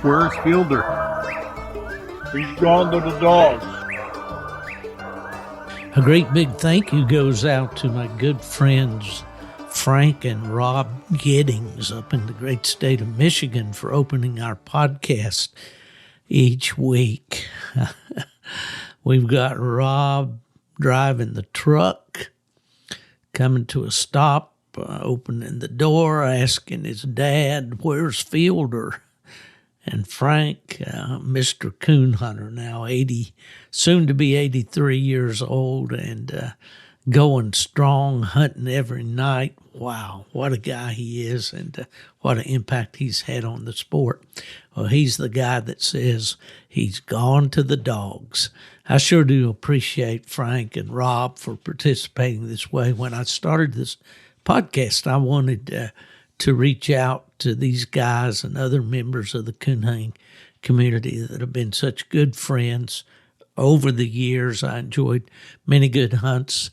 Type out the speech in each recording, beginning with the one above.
Where's Fielder? He's gone to the dogs. A great big thank you goes out to my good friends Frank and Rob Giddings up in the great state of Michigan for opening our podcast each week. We've got Rob driving the truck, coming to a stop, opening the door, asking his dad, "Where's Fielder?" And Frank, Mr. Coon Hunter, now 80, soon to be 83 years old, and going strong, hunting every night. Wow, what a guy he is, and what an impact he's had on the sport. Well, he's the guy that says he's gone to the dogs. I sure do appreciate Frank and Rob for participating this way. When I started this podcast, I wanted to reach out to these guys and other members of the coon hunting community that have been such good friends over the years. I enjoyed many good hunts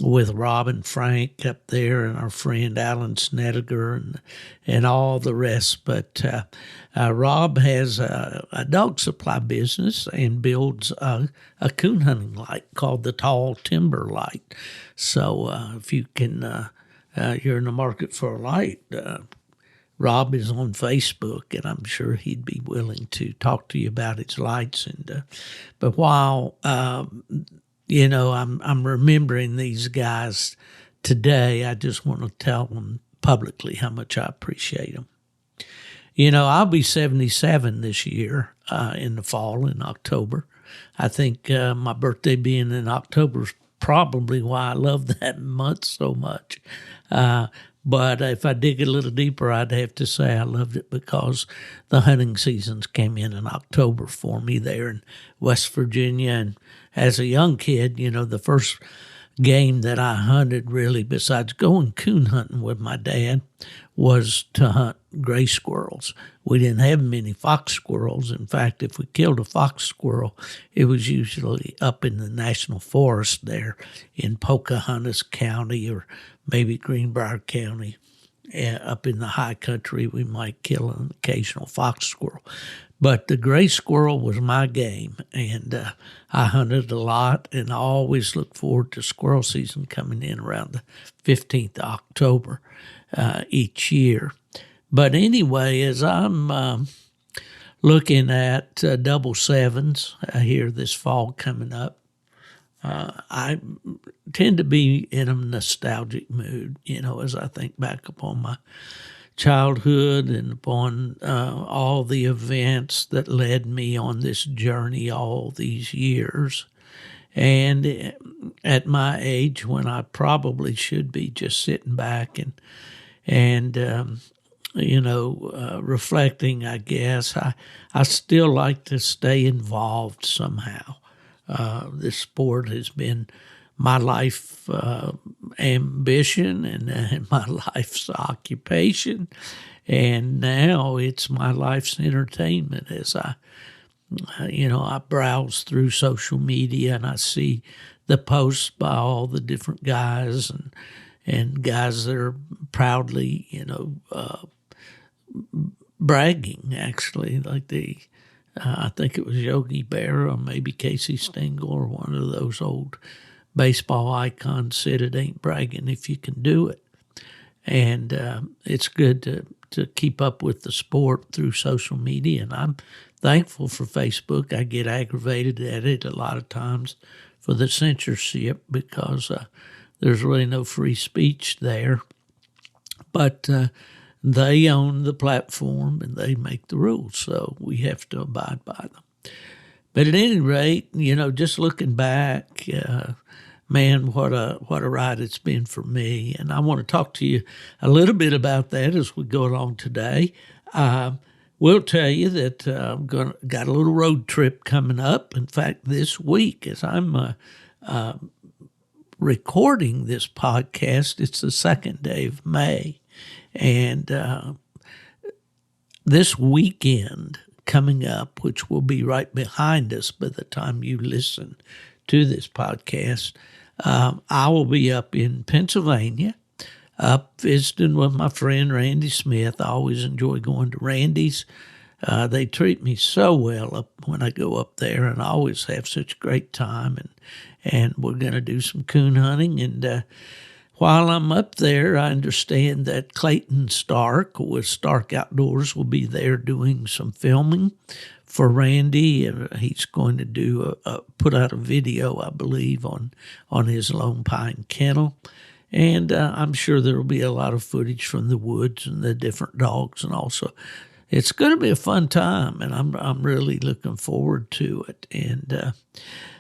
with Rob and Frank up there, and our friend Alan Snedeker and all the rest. But Rob has a dog supply business and builds a coon hunting light called the Tall Timber Light. So if you can, you're in the market for a light, Rob is on Facebook, and I'm sure he'd be willing to talk to you about his lights. And but while I'm remembering these guys today, I just want to tell them publicly how much I appreciate them. I'll be 77 this year in the fall, in October. I think my birthday being in October is probably why I love that month so much. But if I dig a little deeper, I'd have to say I loved it because the hunting seasons came in October for me there in West Virginia. And as a young kid, the first game that I hunted really, besides going coon hunting with my dad, was to hunt gray squirrels. We didn't have many fox squirrels. In fact, if we killed a fox squirrel, it was usually up in the national forest there in Pocahontas County or maybe Greenbrier County. Up in the high country, we might kill an occasional fox squirrel. But the gray squirrel was my game, and I hunted a lot, and I always looked forward to squirrel season coming in around the 15th of October each year. But anyway, as I'm looking at double sevens here this fall coming up, I tend to be in a nostalgic mood, as I think back upon my childhood and upon all the events that led me on this journey all these years. And at my age, when I probably should be just sitting back and reflecting, I guess, I still like to stay involved somehow. This sport has been my life ambition and my life's occupation, and now it's my life's entertainment as I browse through social media and I see the posts by all the different guys and guys that are proudly, bragging, actually, like I think it was Yogi Berra or maybe Casey Stengel or one of those old baseball icons said it ain't bragging if you can do it. And it's good to keep up with the sport through social media, and I'm thankful for Facebook. I get aggravated at it a lot of times for the censorship because there's really no free speech there. But they own the platform and they make the rules, so we have to abide by them. But at any rate, just looking back, man, what a ride it's been for me. And I want to talk to you a little bit about that as we go along today. We'll tell you that I've got a little road trip coming up. In fact, this week, as I'm recording this podcast, it's the second day of May. And this weekend coming up, which will be right behind us by the time you listen to this podcast, I will be up in Pennsylvania, up visiting with my friend Randy Smith. I always enjoy going to Randy's They treat me so well up when I go up there, and I always have such a great time. And we're going to do some coon hunting. And while I'm up there, I understand that Clayton Stark with Stark Outdoors will be there doing some filming for Randy. He's going to do put out a video, I believe, on his Lone Pine kennel. And I'm sure there will be a lot of footage from the woods and the different dogs, and also it's going to be a fun time, and I'm really looking forward to it. And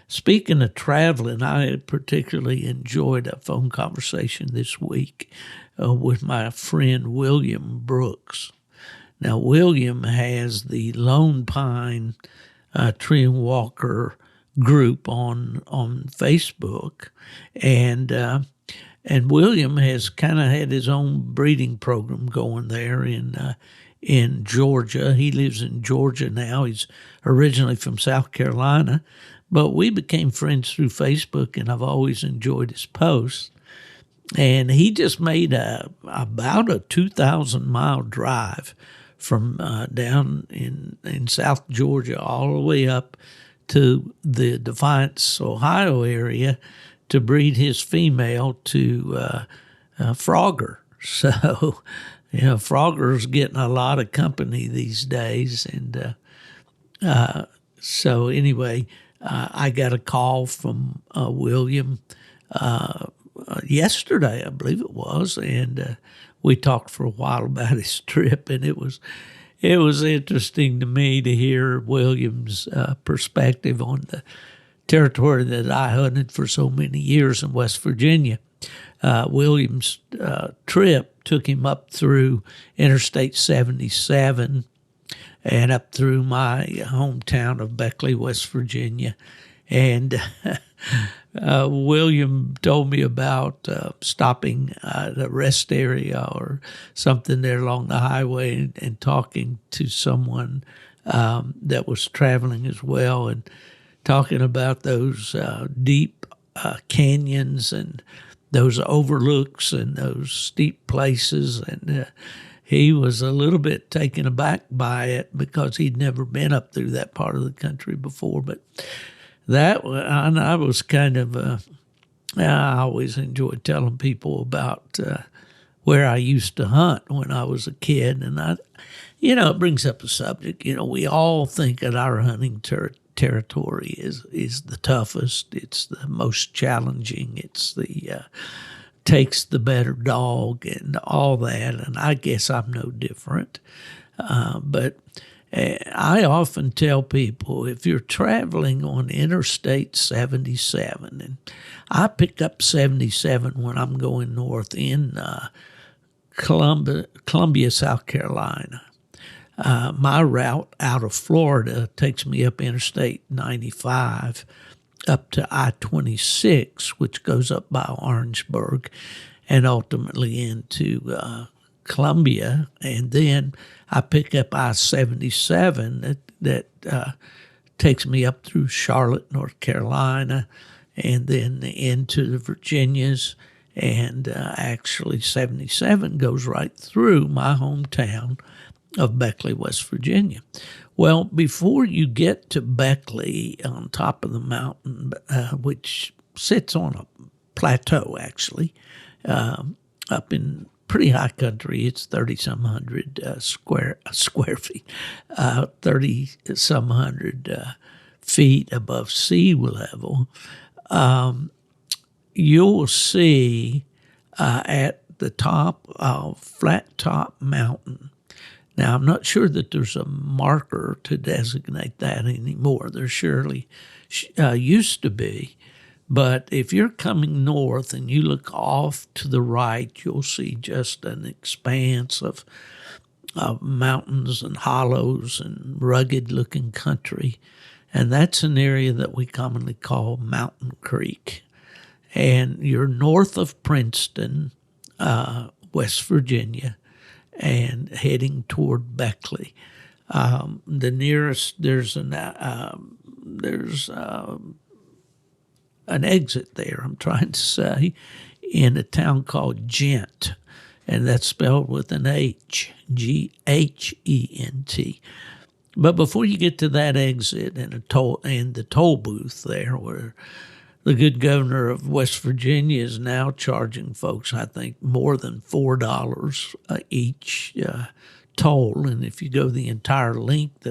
speaking of traveling, I particularly enjoyed a phone conversation this week with my friend William Brooks. Now, William has the Lone Pine Tree and Walker group on Facebook, and William has kind of had his own breeding program going there in Georgia. He lives in Georgia now. He's originally from South Carolina, but we became friends through Facebook, and I've always enjoyed his posts. And he just made about a 2,000-mile drive from down in South Georgia all the way up to the Defiance, Ohio area to breed his female to Frogger. So, Frogger's getting a lot of company these days. And so anyway, I got a call from William yesterday, I believe it was, and we talked for a while about his trip, and it was interesting to me to hear William's perspective on the territory that I hunted for so many years in West Virginia. William's trip took him up through Interstate 77 and up through my hometown of Beckley, West Virginia. And William told me about stopping at a rest area or something there along the highway and talking to someone that was traveling as well, and talking about those deep canyons and those overlooks and those steep places. And he was a little bit taken aback by it because he'd never been up through that part of the country before. But I was kind of, I always enjoyed telling people about where I used to hunt when I was a kid. And it brings up a subject. We all think that our hunting territory is the toughest. It's the most challenging. It's the takes the better dog and all that. And I guess I'm no different. But I often tell people, if you're traveling on Interstate 77, and I pick up 77 when I'm going north in Columbia, South Carolina. My route out of Florida takes me up Interstate 95 up to I-26, which goes up by Orangeburg and ultimately into Columbia. And then I pick up I-77 that takes me up through Charlotte, North Carolina, and then into the Virginias. And actually 77 goes right through my hometown of Beckley, West Virginia. Well, before you get to Beckley on top of the mountain, which sits on a plateau actually, up in pretty high country, it's 30-some hundred square feet, 30-some hundred feet above sea level. You'll see at the top of Flat Top Mountain. Now, I'm not sure that there's a marker to designate that anymore. There surely used to be. But if you're coming north and you look off to the right, you'll see just an expanse of mountains and hollows and rugged-looking country. And that's an area that we commonly call Mountain Creek. And you're north of Princeton, West Virginia, and heading toward Beckley. The nearest, there's an exit there, I'm trying to say, in a town called Gent, and that's spelled with an H, Ghent. But before you get to that exit and the toll booth there, where the good governor of West Virginia is now charging folks, I think, more than $4 each toll. And if you go the entire length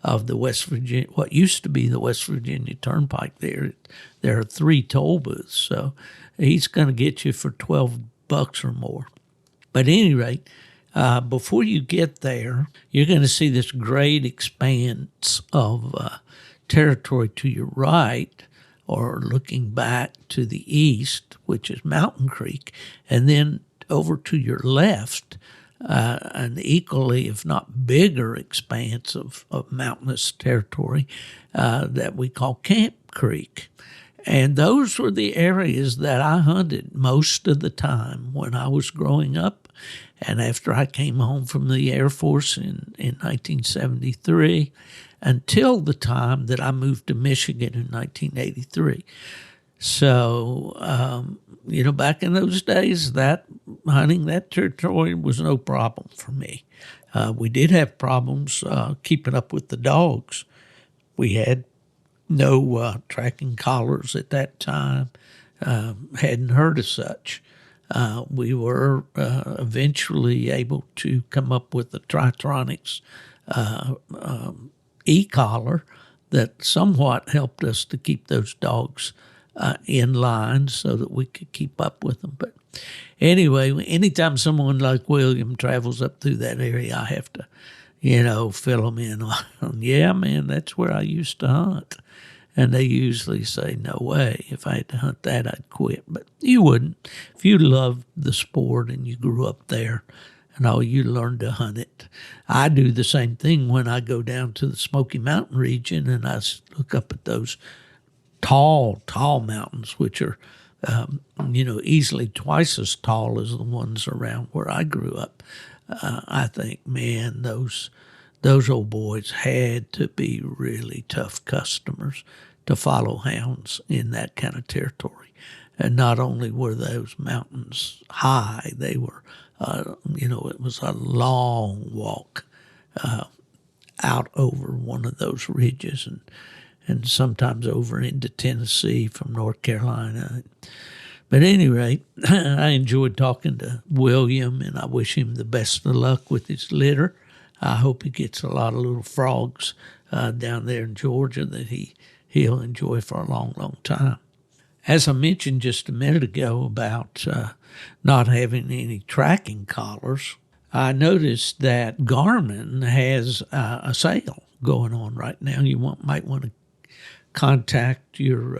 of the West Virginia, what used to be the West Virginia Turnpike, there are 3 toll booths. So he's going to get you for $12 or more. But at any rate, before you get there, you're going to see this great expanse of territory to your right, or looking back to the east, which is Mountain Creek, and then over to your left, an equally, if not bigger, expanse of mountainous territory that we call Camp Creek. And those were the areas that I hunted most of the time when I was growing up. And after I came home from the Air Force in 1973, until the time that I moved to Michigan in 1983. So, back in those days, that hunting that territory was no problem for me. We did have problems keeping up with the dogs. We had no tracking collars at that time, hadn't heard of such. We were eventually able to come up with the Tritronics e-collar that somewhat helped us to keep those dogs in line so that we could keep up with them. But anyway, anytime someone like William travels up through that area, I have to, fill them in on, yeah, man, that's where I used to hunt. And they usually say, no way, if I had to hunt that, I'd quit. But you wouldn't. If you loved the sport and you grew up there and you learned to hunt it. I do the same thing when I go down to the Smoky Mountain region and I look up at those tall mountains, which are, easily twice as tall as the ones around where I grew up. I think, man, those old boys had to be really tough customers to follow hounds in that kind of territory. And not only were those mountains high, they were, it was a long walk out over one of those ridges and sometimes over into Tennessee from North Carolina. But at any rate, I enjoyed talking to William, and I wish him the best of luck with his litter. I hope he gets a lot of little frogs down there in Georgia that he'll enjoy for a long, long time. As I mentioned just a minute ago about not having any tracking collars, I noticed that Garmin has a sale going on right now. You might want to contact your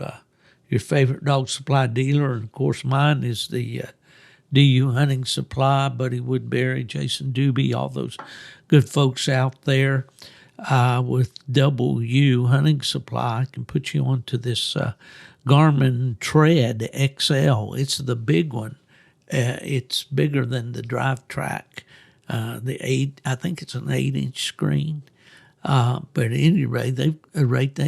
favorite dog supply dealer, and of course mine is the DU Hunting Supply, Buddy Woodbury, Jason Doobie, all those good folks out there. With WU Hunting Supply, I can put you onto this Garmin Tread XL. It's the big one. It's bigger than the Drive Track. I think it's an 8-inch screen. But at any rate, they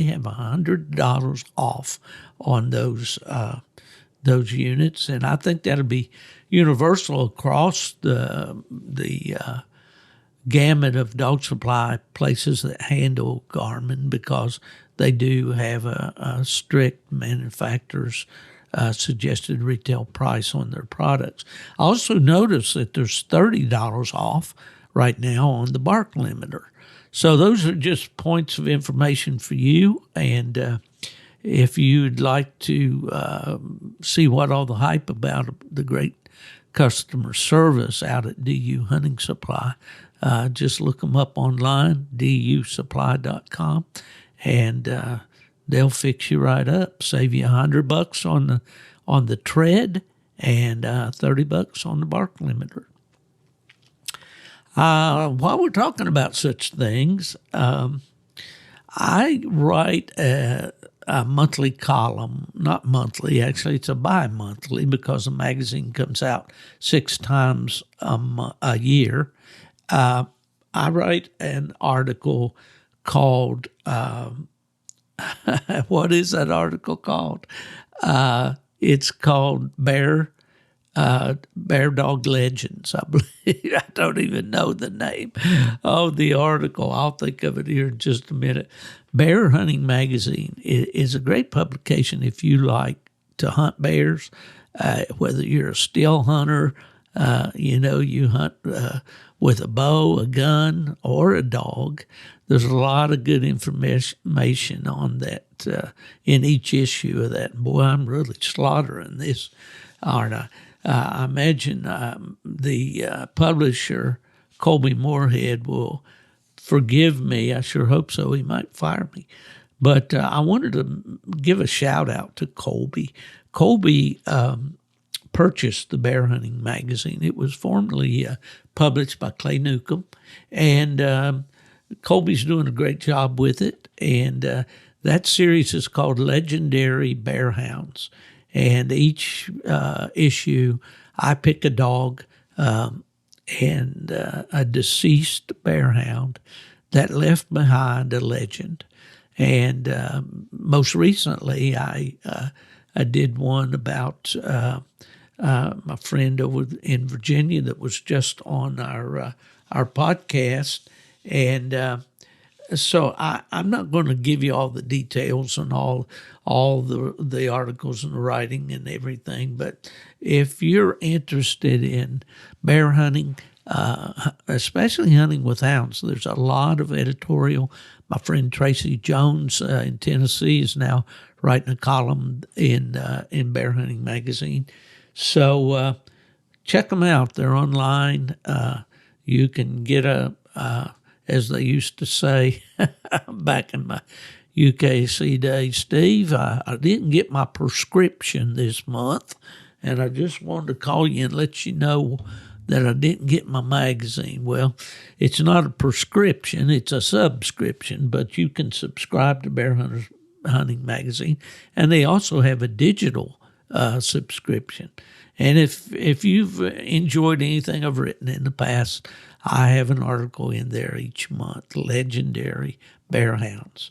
have $100 off on those units, and I think that'll be universal across the gamut of dog supply places that handle Garmin, because they do have a strict manufacturer's suggested retail price on their products. I also noticed that there's $30 off right now on the bark limiter. So those are just points of information for you. And if you'd like to see what all the hype about the great customer service out at DU Hunting Supply, just look them up online, dusupply.com, and they'll fix you right up, save you $100 on the tread and $30 on the bark limiter. While we're talking about such things, I write a monthly column, not monthly, actually it's a bi-monthly because the magazine comes out 6 times a year. I write an article called, what is that article called? It's called Bear Bear Dog Legends, I believe. I don't even know the name of the article. I'll think of it here in just a minute. Bear Hunting Magazine is a great publication if you like to hunt bears, whether you're a still hunter, you hunt with a bow, a gun, or a dog. There's a lot of good information on that in each issue of that. And boy, I'm really slaughtering this, aren't I? I imagine the publisher, Colby Moorhead, will forgive me. I sure hope so. He might fire me. But I wanted to give a shout out to Colby. Colby purchased the Bear Hunting Magazine. It was formerly published by Clay Newcomb, and Colby's doing a great job with it. And that series is called Legendary Bear Hounds. And each issue, I pick a dog and a deceased bear hound that left behind a legend. And most recently, I did one about my friend over in Virginia that was just on our podcast. And so I'm not going to give you all the details and all the articles and the writing and everything, but if you're interested in bear hunting, especially hunting with hounds, there's a lot of editorial. My friend Tracy Jones in Tennessee is now writing a column in Bear Hunting Magazine. So check them out. They're online. You can get as they used to say back in my UKC days, Steve, I didn't get my prescription this month, and I just wanted to call you and let you know that I didn't get my magazine. Well, it's not a prescription, it's a subscription, but you can subscribe to Bear Hunting Magazine, and they also have a digital subscription. And if you've enjoyed anything I've written in the past, I have an article in there each month, Legendary Bear Hounds.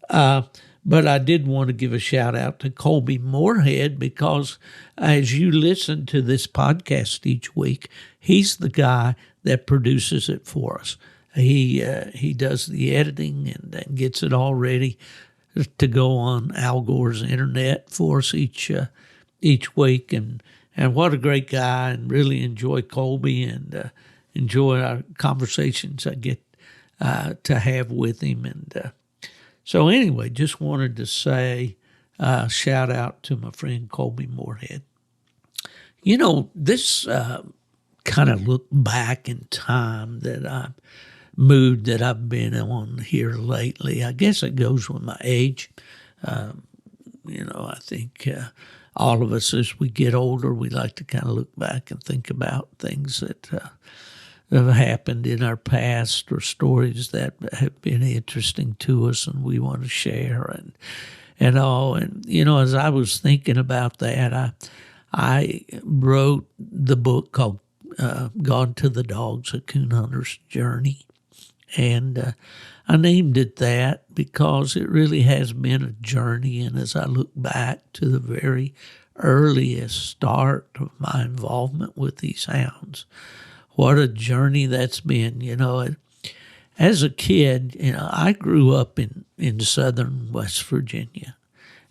But I did want to give a shout out to Colby Moorhead because as you listen to this podcast each week, he's the guy that produces it for us. He does the editing and gets it all ready to go on Al Gore's internet for us each week. And what a great guy, and really enjoy Colby and enjoy our conversations I get to have with him. And so anyway, just wanted to say shout out to my friend Colby Moorhead. You know, this kind of look back in time mood that I've been on here lately. I guess it goes with my age. I think all of us, as we get older, we like to kind of look back and think about things that have happened in our past or stories that have been interesting to us and we want to share and all. And, as I was thinking about that, I wrote the book called Gone to the Dogs, A Coon Hunter's Journey. And I named it that because it really has been a journey. And as I look back to the very earliest start of my involvement with these hounds, what a journey that's been. As a kid, I grew up in southern West Virginia,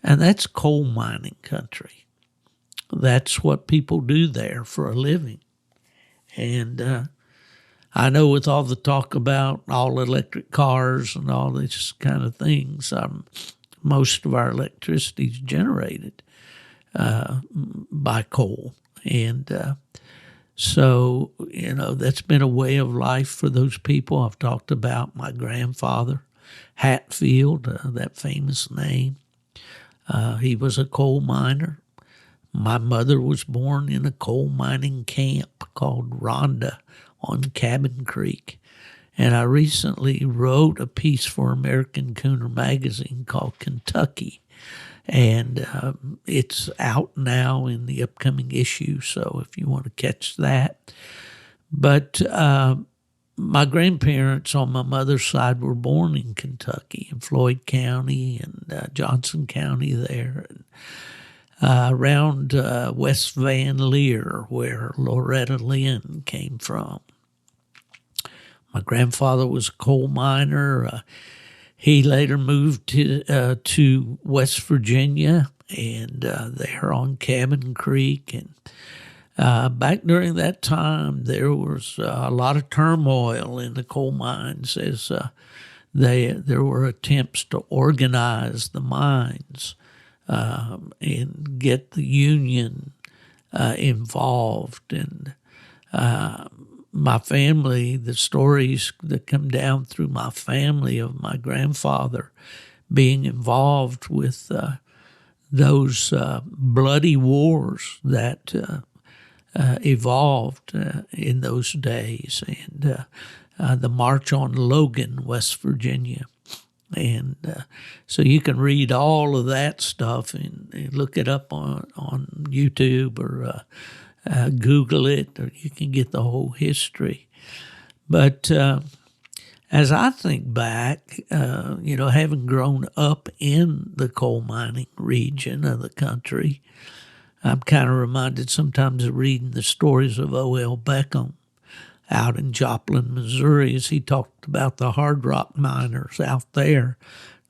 and that's coal mining country. That's what people do there for a living. And I know with all the talk about all electric cars and all these kind of things, most of our electricity is generated by coal. And so, that's been a way of life for those people. I've talked about my grandfather, Hatfield, that famous name. He was a coal miner. My mother was born in a coal mining camp called Rhonda on Cabin Creek. And I recently wrote a piece for American Cooner magazine called Kentucky. And it's out now in the upcoming issue, so if you want to catch that. But my grandparents on my mother's side were born in Kentucky, in Floyd County and Johnson County there. around West Van Leer, where Loretta Lynn came from. My grandfather was a coal miner. He later moved to West Virginia, and there on Cabin Creek. And back during that time, there was a lot of turmoil in the coal mines as there were attempts to organize the mines and get the union involved. And my family, the stories that come down through my family of my grandfather being involved with those bloody wars that evolved in those days, and the March on Logan, West Virginia. And so you can read all of that stuff and look it up on YouTube or Google it, or you can get the whole history. But as I think back, having grown up in the coal mining region of the country, I'm kind of reminded sometimes of reading the stories of O.L. Beckham out in Joplin, Missouri, as he talked about the hard rock miners out there.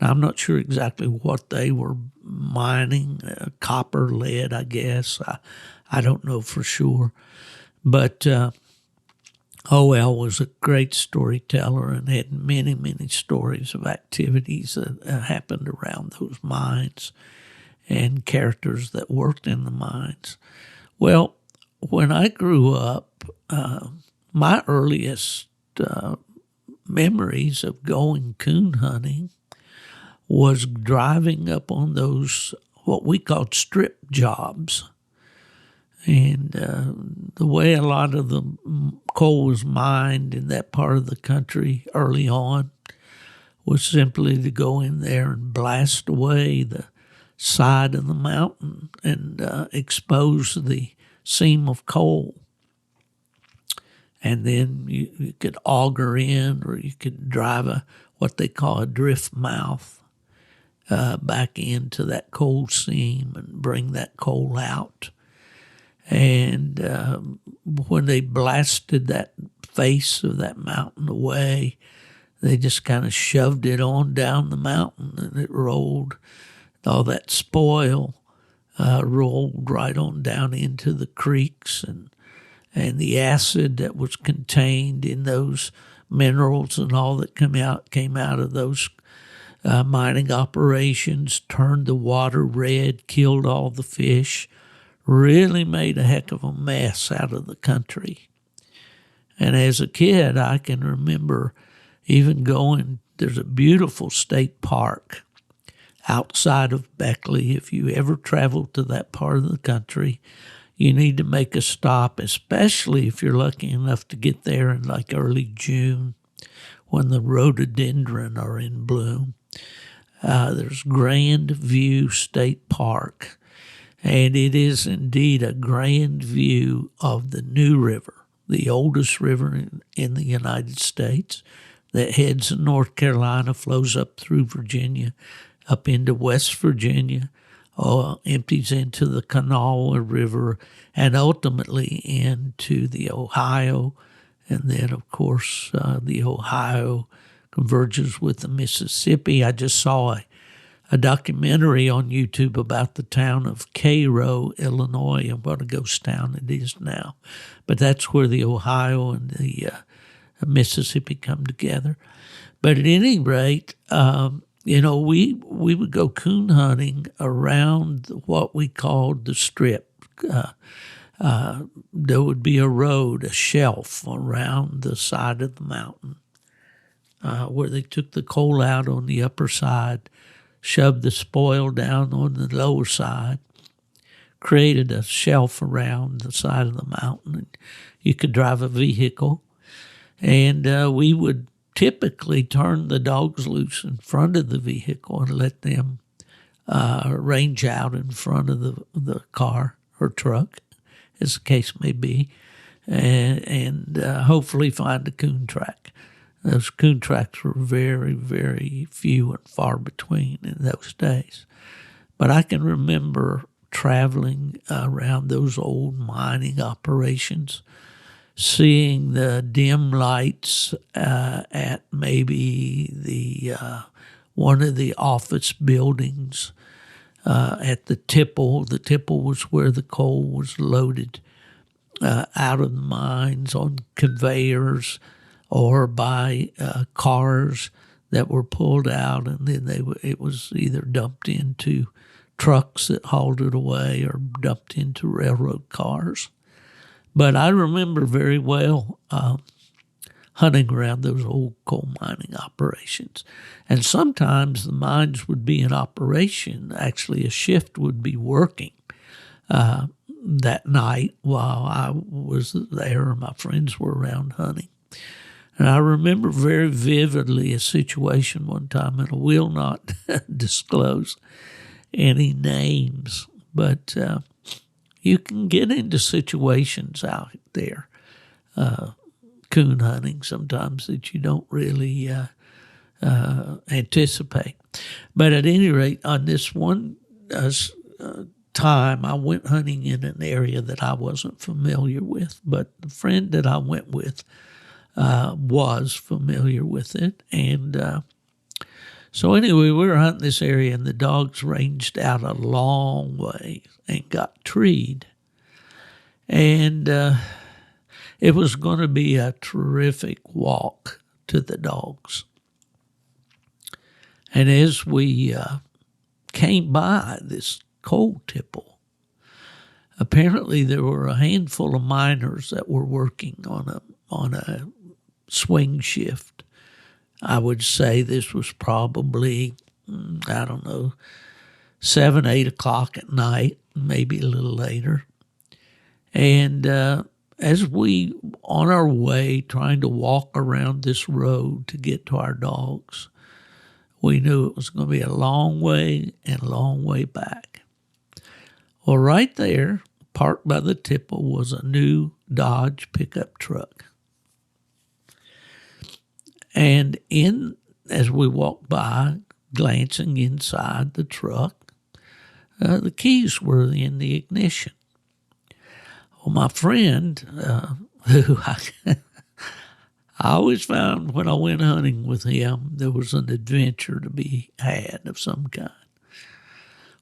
Now, I'm not sure exactly what they were mining, copper, lead, I guess. I don't know for sure. But O.L. was a great storyteller and had many, many stories of activities that happened around those mines and characters that worked in the mines. Well, when I grew up, my earliest memories of going coon hunting was driving up on those, what we called strip jobs. And the way a lot of the coal was mined in that part of the country early on was simply to go in there and blast away the side of the mountain and expose the seam of coal. And then you could auger in, or you could drive what they call a drift mouth back into that coal seam and bring that coal out. And when they blasted that face of that mountain away, they just kind of shoved it on down the mountain, and it rolled. All that spoil rolled right on down into the creeks, and the acid that was contained in those minerals and all that came out of those mining operations turned the water red, killed all the fish, really made a heck of a mess out of the country. And as a kid, I can remember even going, there's a beautiful state park outside of Beckley. If you ever travel to that part of the country, you need to make a stop, especially if you're lucky enough to get there in like early June when the rhododendron are in bloom. There's Grand View State Park, and it is indeed a grand view of the New River, the oldest river in the United States that heads in North Carolina, flows up through Virginia, up into West Virginia, empties into the Kanawha River, and ultimately into the Ohio. And then, of course, the Ohio converges with the Mississippi. I just saw a documentary on YouTube about the town of Cairo, Illinois, and what a ghost town it is now. But that's where the Ohio and the Mississippi come together. But at any rate, we would go coon hunting around what we called the strip. There would be a road, a shelf around the side of the mountain where they took the coal out on the upper side, shoved the spoil down on the lower side, created a shelf around the side of the mountain. And you could drive a vehicle, and we would typically turn the dogs loose in front of the vehicle and let them range out in front of the car or truck, as the case may be, and hopefully find a coon track. Those coon tracks were very, very few and far between in those days. But I can remember traveling around those old mining operations, seeing the dim lights at maybe the one of the office buildings at the tipple. The tipple was where the coal was loaded out of the mines on conveyors or by cars that were pulled out, and then it was either dumped into trucks that hauled it away or dumped into railroad cars. But I remember very well hunting around those old coal mining operations. And sometimes the mines would be in operation. Actually, a shift would be working that night while I was there and my friends were around hunting. And I remember very vividly a situation one time, and I will not disclose any names, but you can get into situations out there, coon hunting sometimes, that you don't really anticipate. But at any rate, on this one time, I went hunting in an area that I wasn't familiar with, but the friend that I went with was familiar with it. And so anyway, we were hunting this area, and the dogs ranged out a long way and got treed. And it was going to be a terrific walk to the dogs. And as we came by this coal tipple, apparently there were a handful of miners that were working on a swing shift. I would say this was probably, 7, 8 o'clock at night, maybe a little later. And as we, on our way, trying to walk around this road to get to our dogs, we knew it was going to be a long way and a long way back. Well, right there, parked by the tipple, was a new Dodge pickup truck. And as we walked by, glancing inside the truck, the keys were in the ignition. Well, my friend, who I always found when I went hunting with him, there was an adventure to be had of some kind.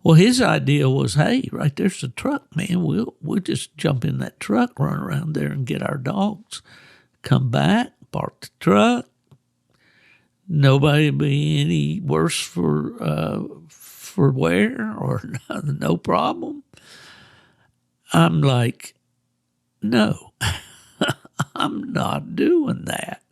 Well, his idea was, hey, right there's the truck, man. We'll just jump in that truck, run around there and get our dogs, come back, park the truck. Nobody be any worse for wear or no problem. I'm like, no, I'm not doing that.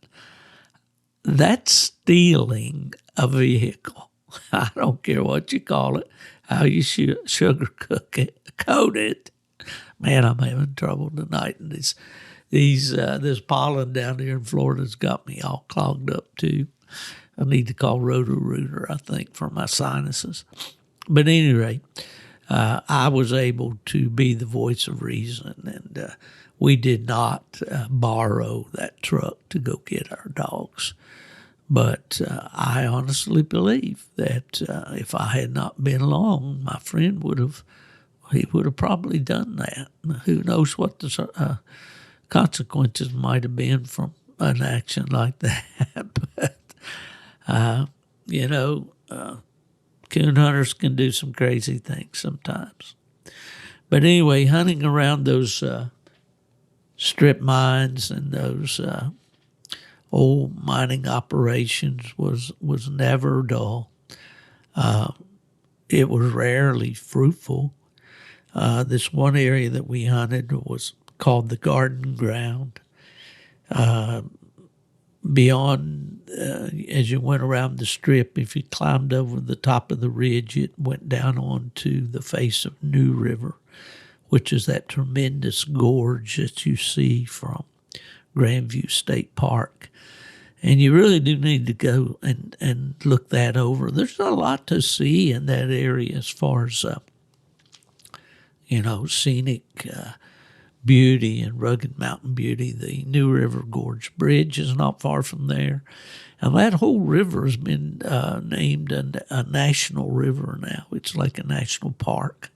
That's stealing a vehicle. I don't care what you call it, how you sugarcoat it. Man, I'm having trouble tonight, and this pollen down here in Florida's got me all clogged up too. I need to call Roto-Rooter, I think, for my sinuses. But at any rate, I was able to be the voice of reason, and we did not borrow that truck to go get our dogs. But I honestly believe that if I had not been along, my friend would have probably done that. Who knows what the consequences might have been from an action like that. But coon hunters can do some crazy things sometimes. But anyway, hunting around those strip mines and those old mining operations was never dull. It was rarely fruitful. This one area that we hunted was called the Garden Ground. Beyond, as you went around the strip, if you climbed over the top of the ridge, it went down onto the face of New River, which is that tremendous gorge that you see from Grandview State Park. And you really do need to go and look that over. There's a lot to see in that area as far as, scenic beauty and rugged mountain beauty. The New River Gorge Bridge is not far from there. And that whole river has been named a national river now. It's like a national park.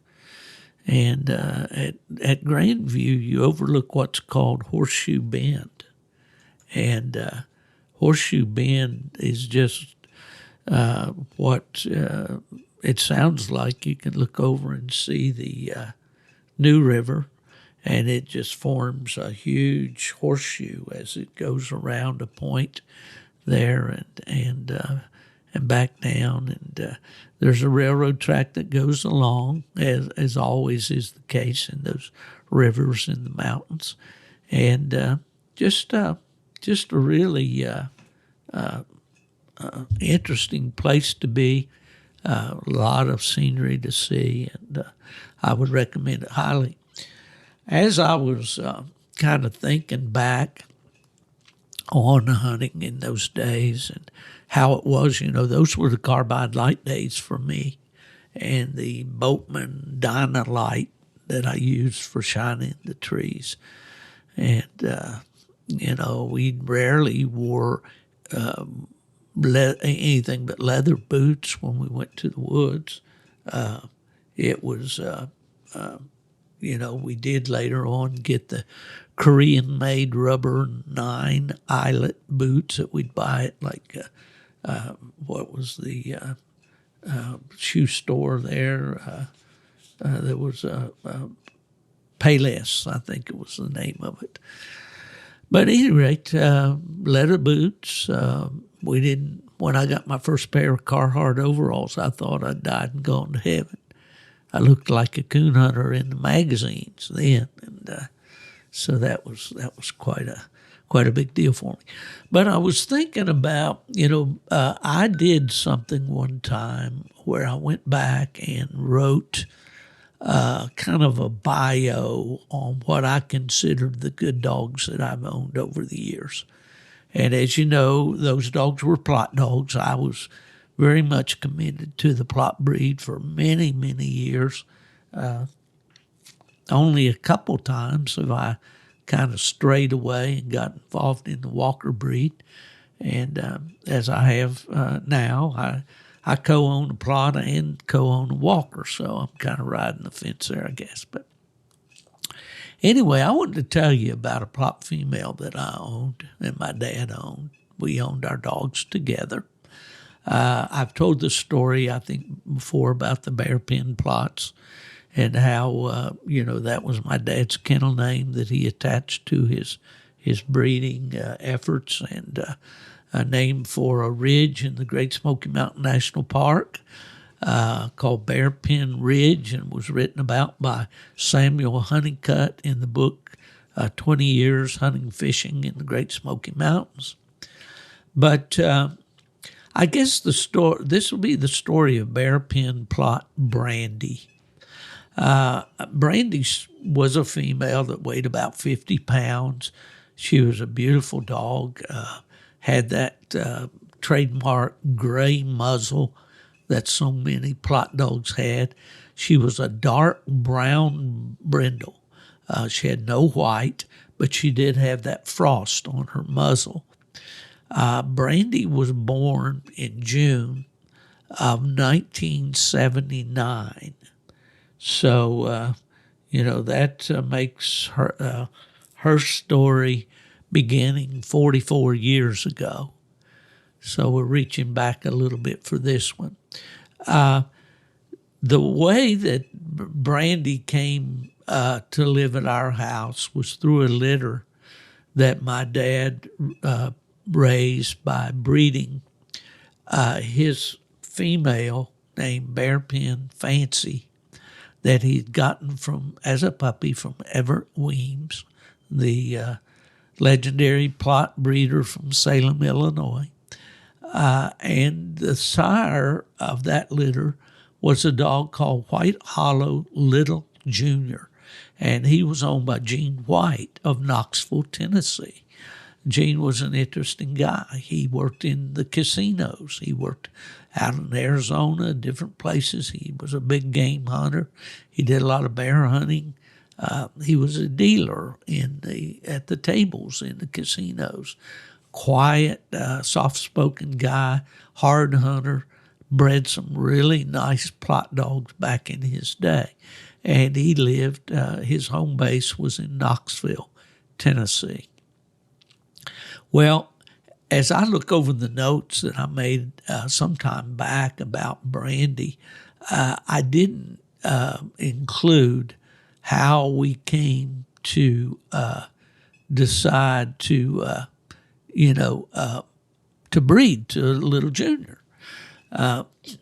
And at Grandview, you overlook what's called Horseshoe Bend. And Horseshoe Bend is just what it sounds like. You can look over and see the New River, and it just forms a huge horseshoe as it goes around a point there and back down. And there's a railroad track that goes along, as always is the case in those rivers in the mountains. And just a really interesting place to be. A lot of scenery to see, and I would recommend it highly. As I was kind of thinking back on hunting in those days and how it was, those were the carbide light days for me, and the Boatman Dynalight that I used for shining the trees. And, we rarely wore anything but leather boots when we went to the woods. It was, we did later on get the Korean-made rubber 9 eyelet boots that we'd buy at what was the shoe store there? There was Payless, I think it was the name of it. But at any rate, leather boots. When I got my first pair of Carhartt overalls, I thought I'd died and gone to heaven. I looked like a coon hunter in the magazines then, and so that was quite a big deal for me. But I was thinking about, I did something one time where I went back and wrote kind of a bio on what I considered the good dogs that I've owned over the years. And as you know, those dogs were Plott dogs. I was very much committed to the Plott breed for many, many years. Only a couple times have I kind of strayed away and got involved in the Walker breed. And as I have now, I co-own a Plott and co-own a Walker, so I'm kind of riding the fence there, I guess. But anyway, I wanted to tell you about a Plott female that I owned and my dad owned. We owned our dogs together. I've told the story, I think, before about the bear pin Plotts and how, that was my dad's kennel name that he attached to his breeding efforts, and a name for a ridge in the Great Smoky Mountain National Park called Bear Pin Ridge, and was written about by Samuel Honeycutt in the book 20 Years Hunting Fishing in the Great Smoky Mountains. But I guess this will be the story of Bear Pin Plott Brandy. Brandy was a female that weighed about 50 pounds. She was a beautiful dog, had that trademark gray muzzle that so many Plott dogs had. She was a dark brown brindle. She had no white, but she did have that frost on her muzzle. Brandy was born in June of 1979. So, that makes her story beginning 44 years ago. So we're reaching back a little bit for this one. The way that Brandy came to live at our house was through a litter that my dad raised by breeding his female named Bear Pin Fancy that he'd gotten as a puppy from Everett Weems, the legendary Plott breeder from Salem, Illinois. And the sire of that litter was a dog called White Hollow Little Jr., and he was owned by Gene White of Knoxville, Tennessee. Gene was an interesting guy. He worked in the casinos. He worked out in Arizona, different places. He was a big game hunter. He did a lot of bear hunting. He was a dealer at the tables in the casinos. Quiet, soft-spoken guy, hard hunter, bred some really nice Plott dogs back in his day. And he lived, his home base was in Knoxville, Tennessee. Well, as I look over the notes that I made some time back about Brandy, I didn't include how we came to decide to, to breed to Little Junior.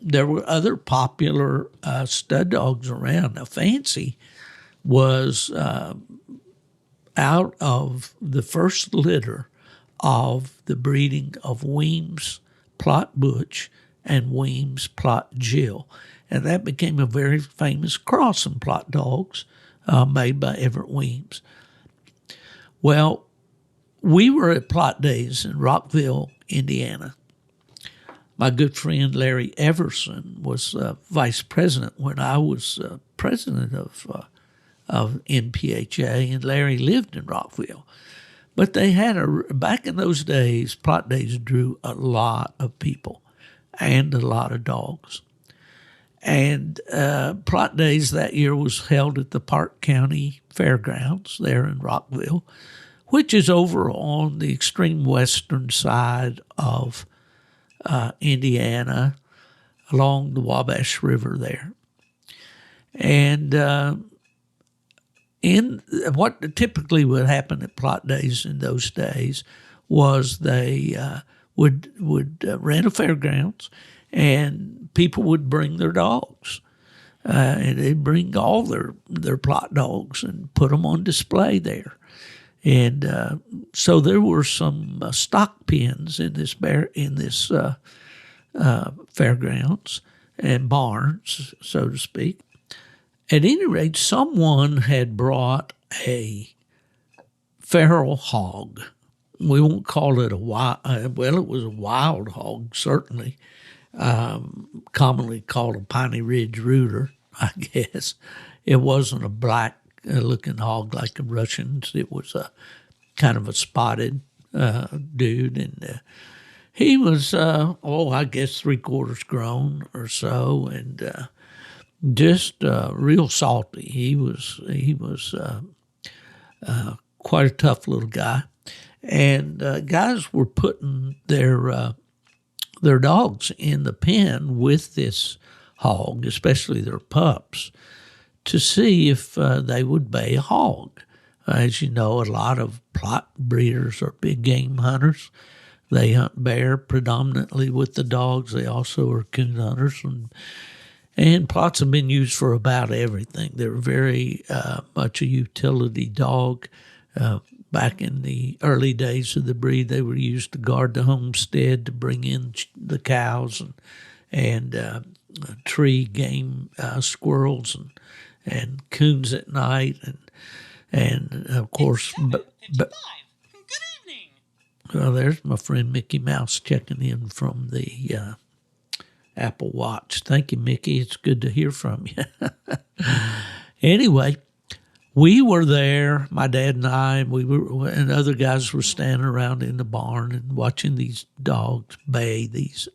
There were other popular stud dogs around. Now, Fancy was out of the first litter of the breeding of Weems Plott Butch and Weems Plott Jill. And that became a very famous cross in Plott dogs made by Everett Weems. Well, we were at Plott Days in Rockville, Indiana. My good friend Larry Everson was vice president when I was president of NPHA, and Larry lived in Rockville. But they had back in those days, Plott Days drew a lot of people and a lot of dogs. And Plott Days that year was held at the Park County Fairgrounds there in Rockville, which is over on the extreme western side of Indiana, along the Wabash River there. And in what typically would happen at Plott Days in those days was they would rent a fairgrounds, and people would bring their dogs, and they'd bring all their Plott dogs and put them on display there. And so there were some stock pens in this fairgrounds and barns, so to speak. At any rate, someone had brought a feral hog. We won't call it a wild, well, it was a wild hog, certainly, commonly called a Piney Ridge Rooter, I guess. It wasn't a black-looking hog like the Russians. It was a kind of a spotted dude, and he was, I guess 3/4 grown or so, and just real salty. He was quite a tough little guy, and guys were putting their dogs in the pen with this hog, especially their pups, to see if they would bay a hog. As you know, a lot of Plott breeders are big game hunters. They hunt bear predominantly with the dogs. They also are coon hunters, and Plotts have been used for about everything. They're very much a utility dog. Back in the early days of the breed, they were used to guard the homestead, to bring in the cows and tree game squirrels and coons at night, and of course. Good evening. Well, there's my friend Mickey Mouse checking in from the Apple Watch. Thank you, Mickey. It's good to hear from you. Anyway, we were there, my dad and I, and other guys were standing around in the barn and watching these dogs bay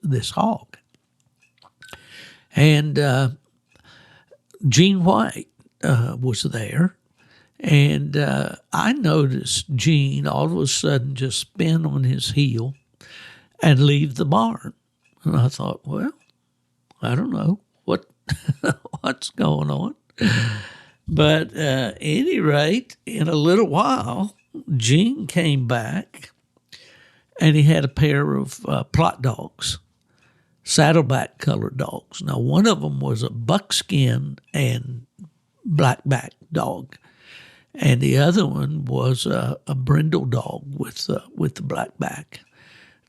this hog. And Gene White was there, and I noticed Gene all of a sudden just spin on his heel and leave the barn. And I thought, well, I don't know what's going on. But at any rate, in a little while, Gene came back, and he had a pair of Plott dogs, saddleback colored dogs. Now, one of them was a buckskin and blackback dog, and the other one was a brindle dog with the blackback.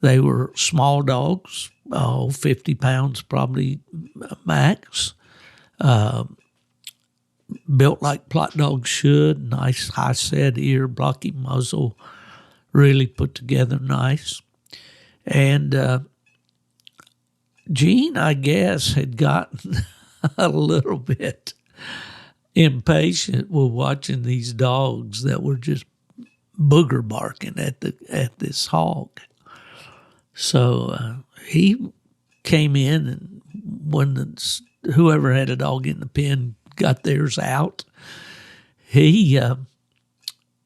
They were small dogs, 50 pounds probably max, built like Plott dogs should, nice high set ear, blocky muzzle, really put together nice. And Gene, I guess, had gotten a little bit impatient with watching these dogs that were just booger barking at this hog. So he came in, and when whoever had a dog in the pen got theirs out, he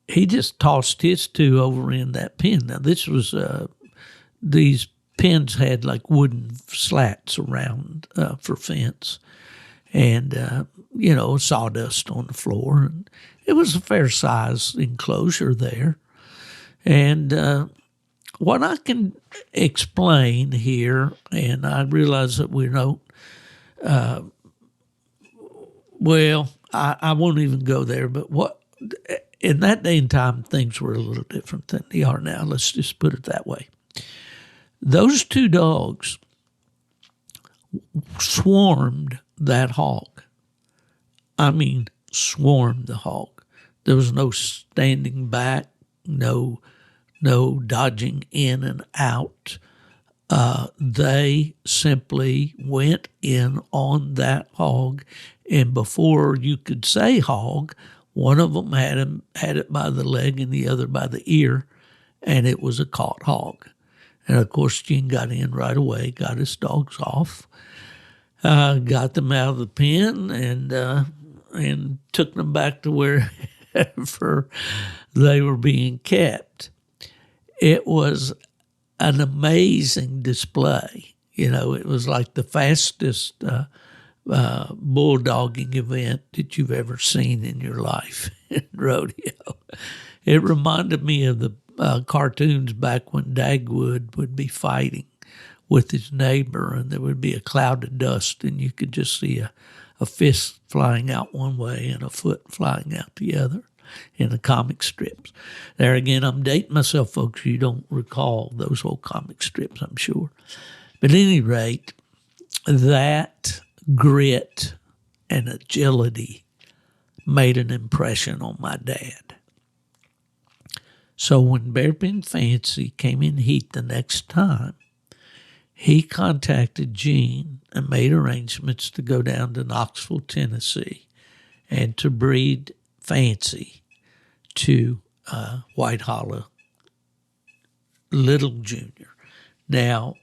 just tossed his two over in that pen. Now this was these pens had like wooden slats around for fence, and sawdust on the floor, and it was a fair size enclosure there. And what I can explain here, and I realize that we don't, I won't even go there, but what in that day and time, things were a little different than they are now. Let's just put it that way. Those two dogs swarmed that hog. I mean, swarmed the hog. There was no standing back, no dodging in and out. They simply went in on that hog, and before you could say hog, one of them had it by the leg and the other by the ear, and it was a caught hog. And of course, Gene got in right away, got his dogs off, got them out of the pen, and took them back to wherever they were being kept. It was an amazing display. It was like the fastest bulldogging event that you've ever seen in your life in rodeo. It reminded me of the cartoons back when Dagwood would be fighting with his neighbor, and there would be a cloud of dust, and you could just see a fist flying out one way and a foot flying out the other in the comic strips. There again, I'm dating myself, folks. You don't recall those old comic strips, I'm sure. But at any rate, that grit and agility made an impression on my dad. So when Bearpin Fancy came in heat the next time, he contacted Gene and made arrangements to go down to Knoxville, Tennessee, and to breed Fancy to White Hollow Little Jr. Now,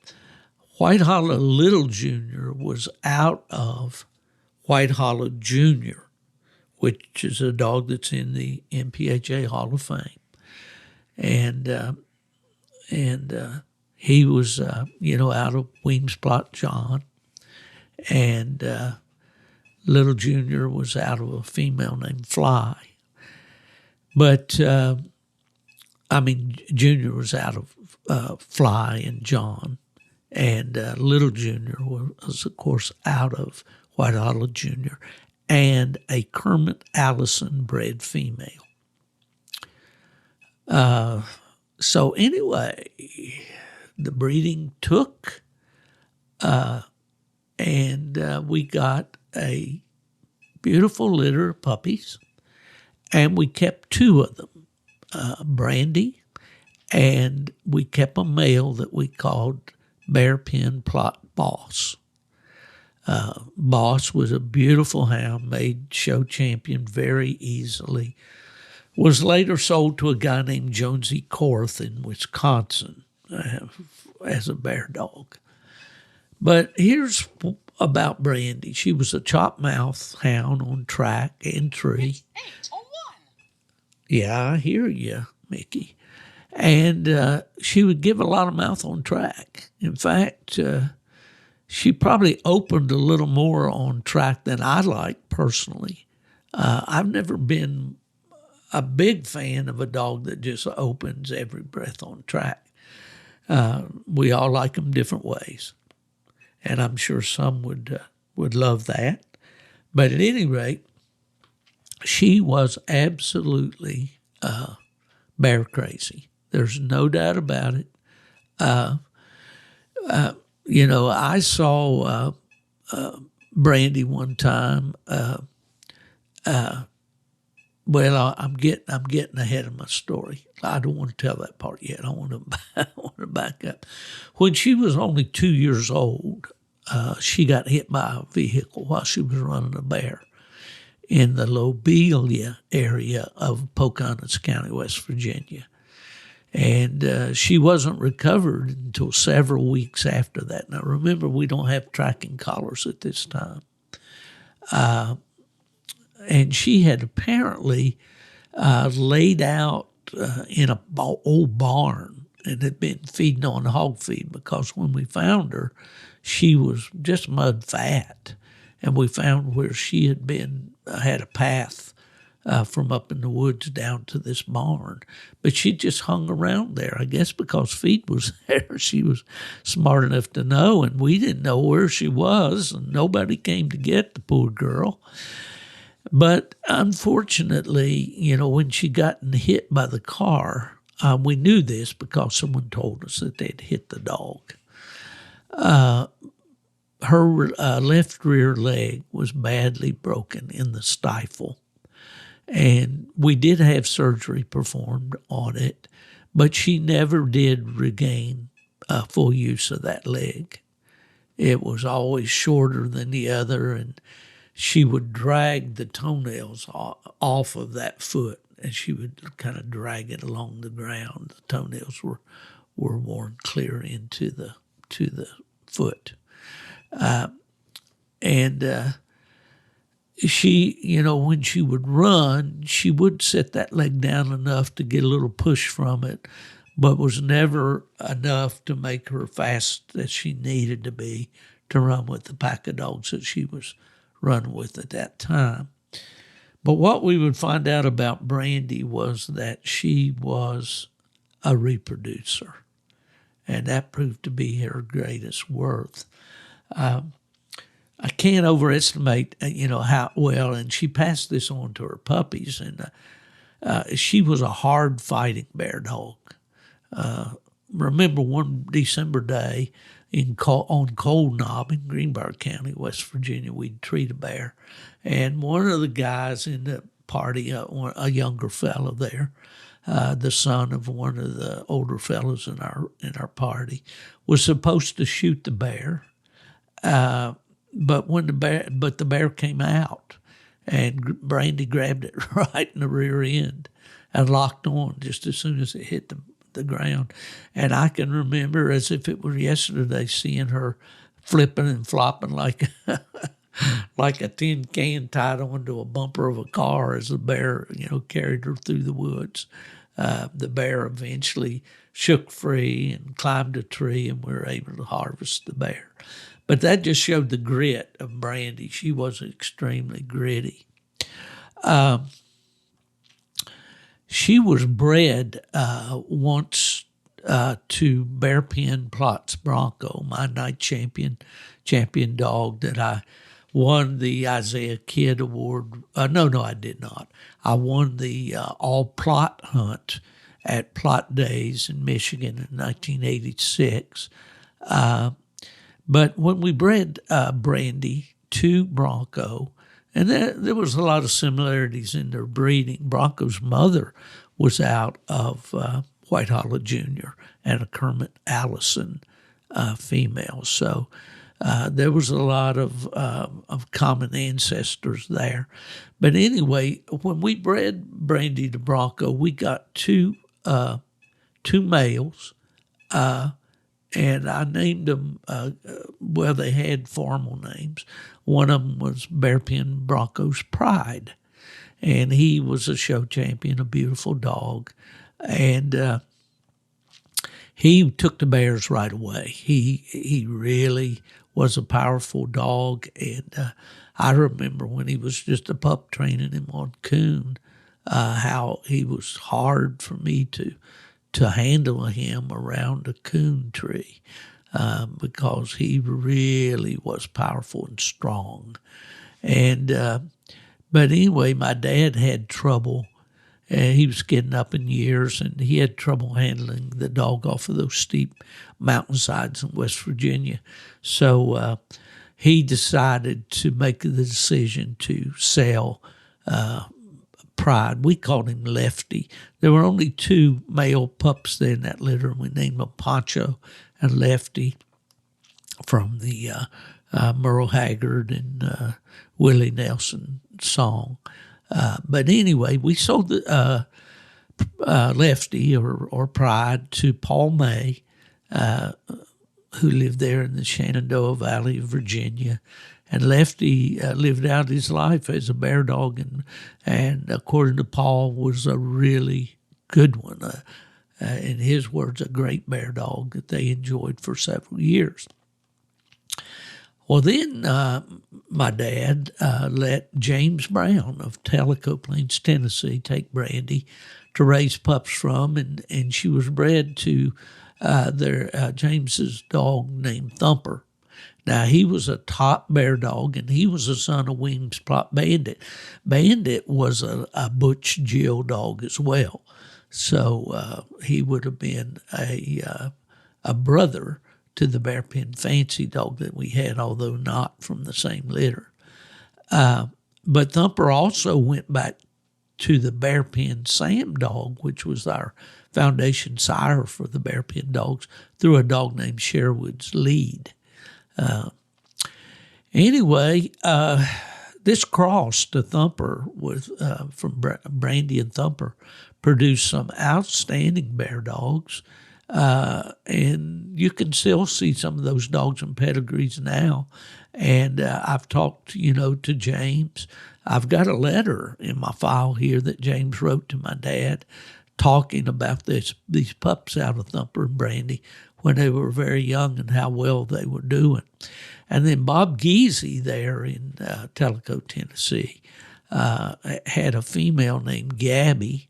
White Hollow Little Jr. was out of White Hollow Jr., which is a dog that's in the MPHA Hall of Fame. And he was, out of Weemsplot John. And Little Junior was out of a female named Fly. But, Junior was out of Fly and John. And Little Junior was, of course, out of White Hollow Jr. and a Kermit Allison bred female. So anyway, the breeding took, and we got a beautiful litter of puppies, and we kept two of them, Brandy, and we kept a male that we called Bearpin Plot Boss. Boss was a beautiful hound, made show champion very easily. Was later sold to a guy named Jonesy Korth in Wisconsin as a bear dog. But here's about Brandy. She was a chop mouth hound on track and tree. It's 8-1. Yeah, I hear you, Mickey. And she would give a lot of mouth on track. In fact, she probably opened a little more on track than I like personally. I've never been a big fan of a dog that just opens every breath on track. We all like them different ways, and I'm sure some would love that. But at any rate, she was absolutely bear crazy. There's no doubt about it. I saw Brandy one time. Well, I'm getting ahead of my story. I don't want to tell that part yet. I want to back up. When she was only 2 years old, she got hit by a vehicle while she was running a bear in the Lobelia area of Pocahontas County, West Virginia. And she wasn't recovered until several weeks after that. Now, remember, we don't have tracking collars at this time. And she had apparently laid out in a old barn and had been feeding on hog feed, because when we found her, she was just mud fat. And we found where she had been, had a path from up in the woods down to this barn. But she just hung around there, I guess because feed was there. She was smart enough to know, and we didn't know where she was, and nobody came to get the poor girl. But unfortunately, when she got hit by the car, we knew this because someone told us that they'd hit the dog. Her left rear leg was badly broken in the stifle. And we did have surgery performed on it, but she never did regain full use of that leg. It was always shorter than the other, and she would drag the toenails off of that foot, and she would kind of drag it along the ground. The toenails were worn clear into the foot. She, when she would run, she would set that leg down enough to get a little push from it, but was never enough to make her fast as she needed to be to run with the pack of dogs that she was running with at that time. But what we would find out about Brandy was that she was a reproducer, and that proved to be her greatest worth. I can't overestimate, how well, and she passed this on to her puppies, and she was a hard-fighting bear dog. Remember one December day on Cold Knob in Greenbrier County, West Virginia, we'd treat a bear, and one of the guys in the party, a younger fellow there, the son of one of the older fellows in our party, was supposed to shoot the bear. But the bear came out, and Brandy grabbed it right in the rear end and locked on just as soon as it hit the ground. And I can remember as if it were yesterday seeing her flipping and flopping like like a tin can tied onto a bumper of a car as the bear, carried her through the woods. The bear eventually shook free and climbed a tree, and we were able to harvest the bear. But that just showed the grit of Brandy. She was extremely gritty. She was bred once to Bear Pen Plots Bronco, my night champion dog that I won the Isaiah Kidd Award. No, I did not. I won the all plot hunt at Plot Days in Michigan in 1986. But when we bred Brandy to Bronco, and there was a lot of similarities in their breeding. Bronco's mother was out of White Hollow Jr. and a Kermit Allison female. So there was a lot of common ancestors there. But anyway, when we bred Brandy to Bronco, we got two males. And I named them, they had formal names. One of them was Bear Pen Bronco's Pride. And he was a show champion, a beautiful dog. And he took the bears right away. He really was a powerful dog. And I remember when he was just a pup training him on coon, how he was hard for me to handle him around a coon tree because he really was powerful and strong. And but anyway, my dad had trouble. He was getting up in years, and he had trouble handling the dog off of those steep mountainsides in West Virginia. So he decided to make the decision to sell Pride. We called him Lefty. There were only two male pups there in that litter, and we named them Poncho and Lefty from the Merle Haggard and Willie Nelson song. But anyway, we sold Lefty or Pride to Paul May, who lived there in the Shenandoah Valley of Virginia. And Lefty lived out his life as a bear dog, and according to Paul, was a really good one. In his words, a great bear dog that they enjoyed for several years. Well, then my dad let James Brown of Tellico Plains, Tennessee, take Brandy to raise pups from, and she was bred to James's dog named Thumper. Now, he was a top bear dog, and he was a son of Weems Plot Bandit. Bandit was a Butch Gill dog as well, so he would have been a brother to the Bear Pen Fancy dog that we had, although not from the same litter. But Thumper also went back to the Bear Pen Sam dog, which was our foundation sire for the Bear Pen dogs, through a dog named Sherwood's Lead. Anyway, this cross to Thumper from Brandy and Thumper produced some outstanding bear dogs. And you can still see some of those dogs and pedigrees now. And I've talked, to James. I've got a letter in my file here that James wrote to my dad talking about these pups out of Thumper and Brandy when they were very young and how well they were doing. And then Bob Geesey there in Tellico, Tennessee, had a female named Gabby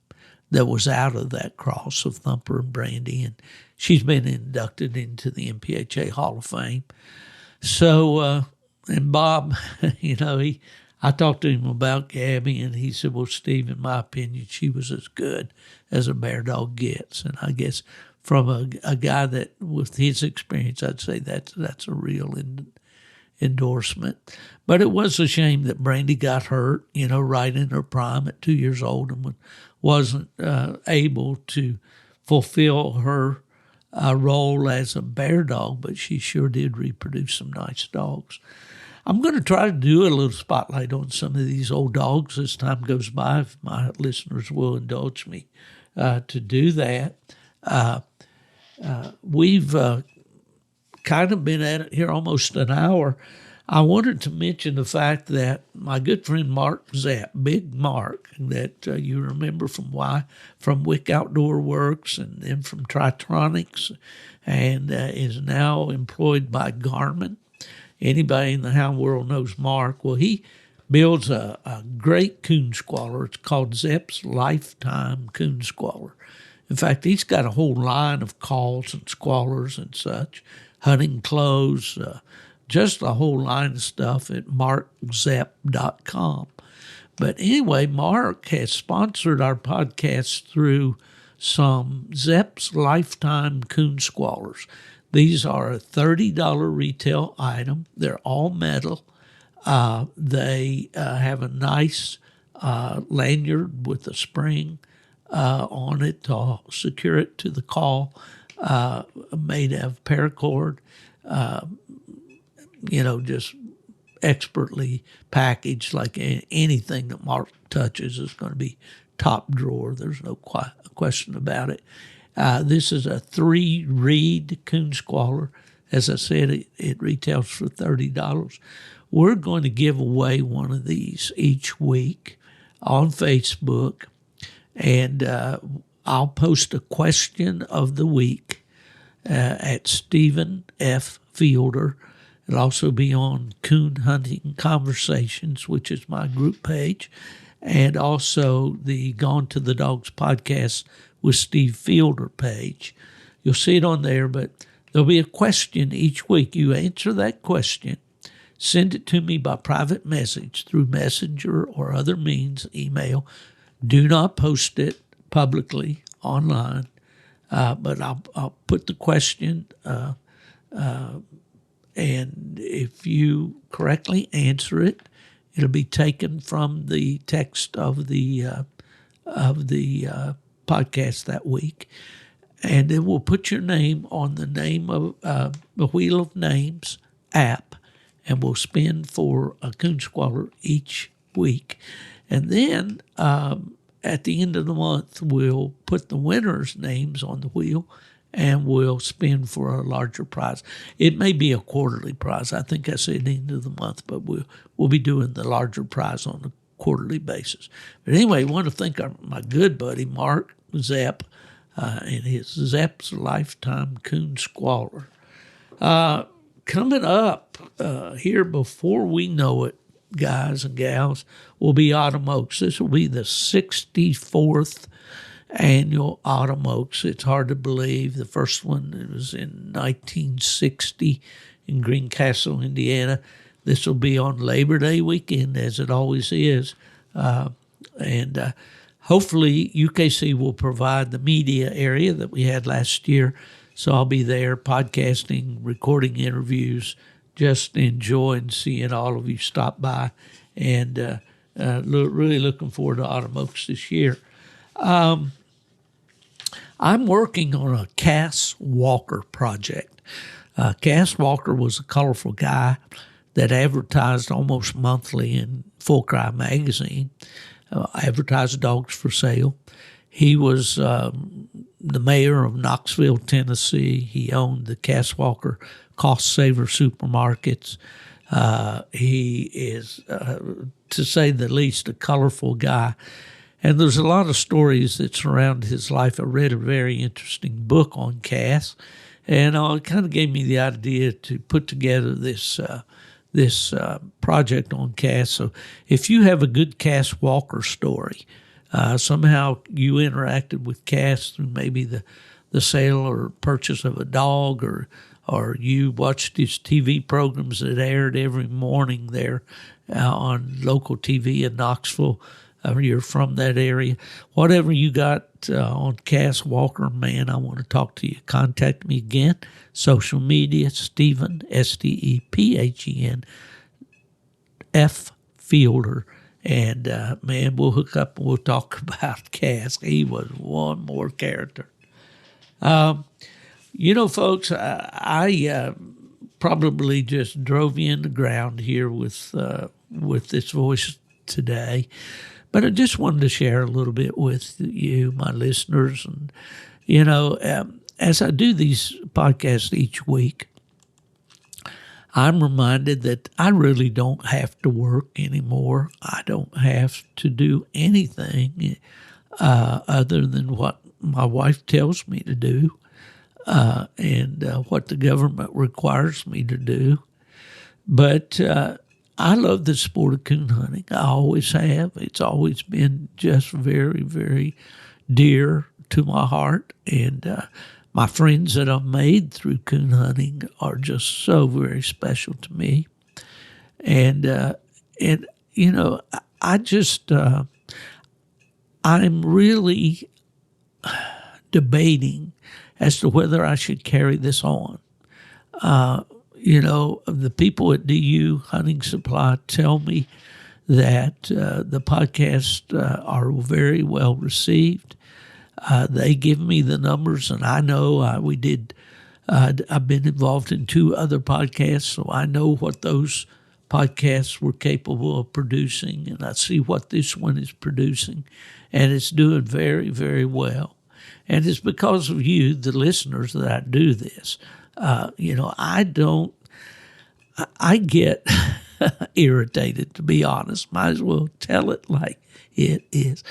that was out of that cross of Thumper and Brandy, and she's been inducted into the MPHA Hall of Fame. So, and Bob, I talked to him about Gabby, and he said, well, Steve, in my opinion, she was as good as a bear dog gets. And I guess from a guy that, with his experience, I'd say that's a real endorsement. But it was a shame that Brandy got hurt, right in her prime at 2 years old, and wasn't able to fulfill her role as a bear dog, but she sure did reproduce some nice dogs. I'm going to try to do a little spotlight on some of these old dogs as time goes by, if my listeners will indulge me to do that. We've kind of been at it here almost an hour. I wanted to mention the fact that my good friend Mark Zapp, Big Mark, that you remember from Wick Outdoor Works and then from Tritronics, and is now employed by Garmin. Anybody in the hound world knows Mark. Well, he builds a great coon squaller. It's called Zapp's Lifetime Coon Squaller. In fact, he's got a whole line of calls and squallers and such, hunting clothes, just a whole line of stuff at markzapp.com. But anyway, Mark has sponsored our podcast through some Zapp's Lifetime Coon Squallers. These are a $30 retail item. They're all metal. They have a nice lanyard with a spring on it to secure it to the call, made of paracord. Just expertly packaged, like anything that Mark touches is going to be top drawer. There's no question about it. This is a 3-reed coon squaller. As I said, it retails for $30. We're going to give away one of these each week on Facebook, and I'll post a question of the week at Stephen F. Fielder. It'll also be on Coon Hunting Conversations, which is my group page, and also the Gone to the Dogs podcast with Steve Fielder page. You'll see it on there, but there'll be a question each week. You answer that question, send it to me by private message through Messenger or other means, email. Do not post it publicly online, but I'll put the question, and if you correctly answer it, it'll be taken from the text of the podcast that week, and then we'll put your name on the name of the Wheel of Names app, and we'll spin for a coon squaller each week. And then at the end of the month, we'll put the winners' names on the wheel and we'll spin for a larger prize. It may be a quarterly prize. I think I said the end of the month, but we'll be doing the larger prize on a quarterly basis. But anyway, I want to thank my good buddy, Mark Zepp, and his Zepp's Lifetime Coon Squaller. Coming up here before we know it, guys and gals, will be Autumn Oaks. This will be the 64th annual Autumn Oaks. It's hard to believe. The first one was in 1960 in Greencastle, Indiana. This will be on Labor Day weekend, as it always is. And hopefully UKC will provide the media area that we had last year. So I'll be there podcasting, recording interviews, just enjoying seeing all of you stop by, and really looking forward to Autumn Oaks this year. I'm working on a Cass Walker project. Cass Walker was a colorful guy that advertised almost monthly in Full Cry magazine, advertised dogs for sale. He was the mayor of Knoxville, Tennessee. He owned the Cass Walker Cost Saver supermarkets. He is, to say the least, a colorful guy. And there's a lot of stories that surround his life. I read a very interesting book on Cass, and it kind of gave me the idea to put together this project on Cass. So if you have a good Cass Walker story, somehow you interacted with Cass through maybe the sale or purchase of a dog, or you watched his TV programs that aired every morning there on local TV in Knoxville, or you're from that area, whatever you got on Cass Walker, man, I want to talk to you. Contact me again. Social media, Stephen, STEPHEN, F. Fielder. And, man, we'll hook up and we'll talk about Cass. He was one more character. Folks, I probably just drove you in the ground here with this voice today. But I just wanted to share a little bit with you, my listeners. And, as I do these podcasts each week, I'm reminded that I really don't have to work anymore. I don't have to do anything other than what my wife tells me to do and what the government requires me to do. But I love the sport of coon hunting. I always have. It's always been just very, very dear to my heart. And my friends that I've made through coon hunting are just so very special to me. And I'm really debating as to whether I should carry this on. The people at DU Hunting Supply tell me that the podcasts are very well received. They give me the numbers, and I know I've been involved in 2 other podcasts, so I know what those podcasts were capable of producing, and I see what this one is producing, and it's doing very, very well. And it's because of you, the listeners, that I do this. I get irritated, to be honest. Might as well tell it like it is.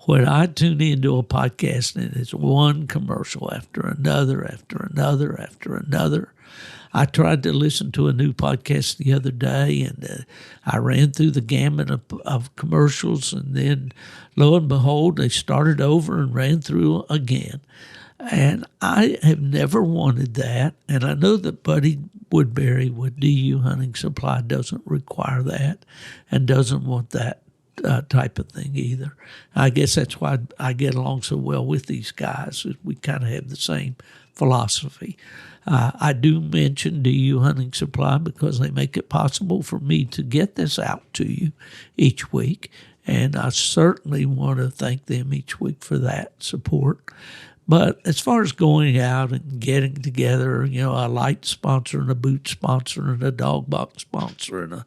When I tune into a podcast and it's one commercial after another, after another, after another. I tried to listen to a new podcast the other day, and I ran through the gamut of commercials, and then, lo and behold, they started over and ran through again. And I have never wanted that, and I know that Buddy Woodbury with DU Hunting Supply doesn't require that and doesn't want that type of thing either. I guess that's why I get along so well with these guys. We kind of have the same philosophy. I do mention DU Hunting Supply because they make it possible for me to get this out to you each week, and I certainly want to thank them each week for that support. But as far as going out and getting together, a light sponsor and a boot sponsor and a dog box sponsor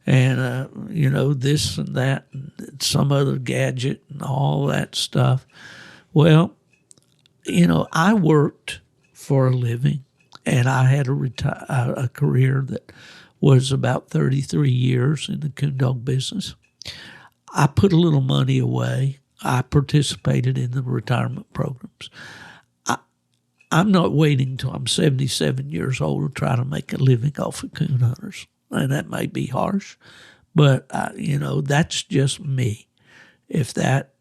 and, this and that, and some other gadget and all that stuff. Well, I worked for a living, and I had a career that was about 33 years in the coon dog business. I put a little money away. I participated in the retirement programs. I'm not waiting until I'm 77 years old to try to make a living off of coon hunters. And that may be harsh, but, that's just me. If that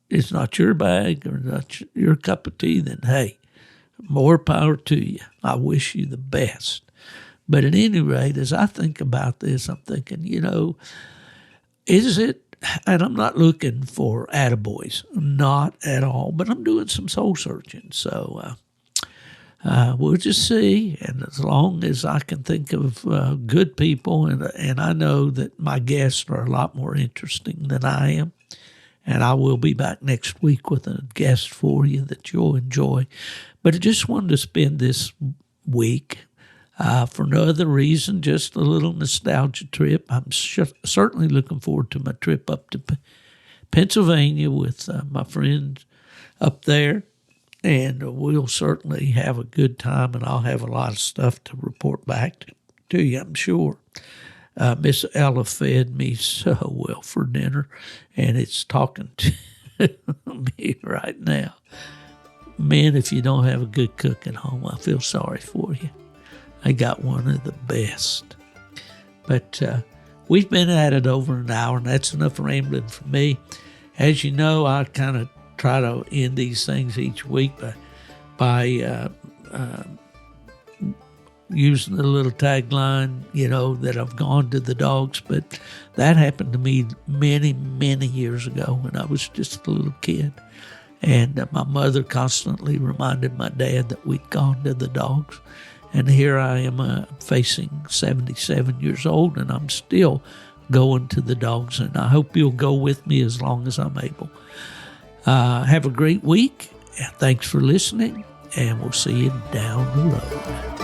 is not your bag or not your cup of tea, then hey, more power to you. I wish you the best. But at any rate, as I think about this, I'm thinking, is it, and I'm not looking for attaboys, not at all, but I'm doing some soul searching. So we'll just see. And as long as I can think of good people, and I know that my guests are a lot more interesting than I am, and I will be back next week with a guest for you that you'll enjoy. But I just wanted to spend this week for no other reason, just a little nostalgia trip. I'm certainly looking forward to my trip up to Pennsylvania with my friends up there. And we'll certainly have a good time, and I'll have a lot of stuff to report back to you, I'm sure. Miss Ella fed me so well for dinner, and it's talking to me right now. Man, if you don't have a good cook at home, I feel sorry for you. I got one of the best. But we've been at it over an hour, and that's enough rambling for me. As you know, I kind of try to end these things each week by using the little tagline, that I've gone to the dogs. But that happened to me many, many years ago when I was just a little kid. And my mother constantly reminded my dad that we'd gone to the dogs. And here I am facing 77 years old, and I'm still going to the dogs. And I hope you'll go with me as long as I'm able. Have a great week. Thanks for listening, and we'll see you down the road.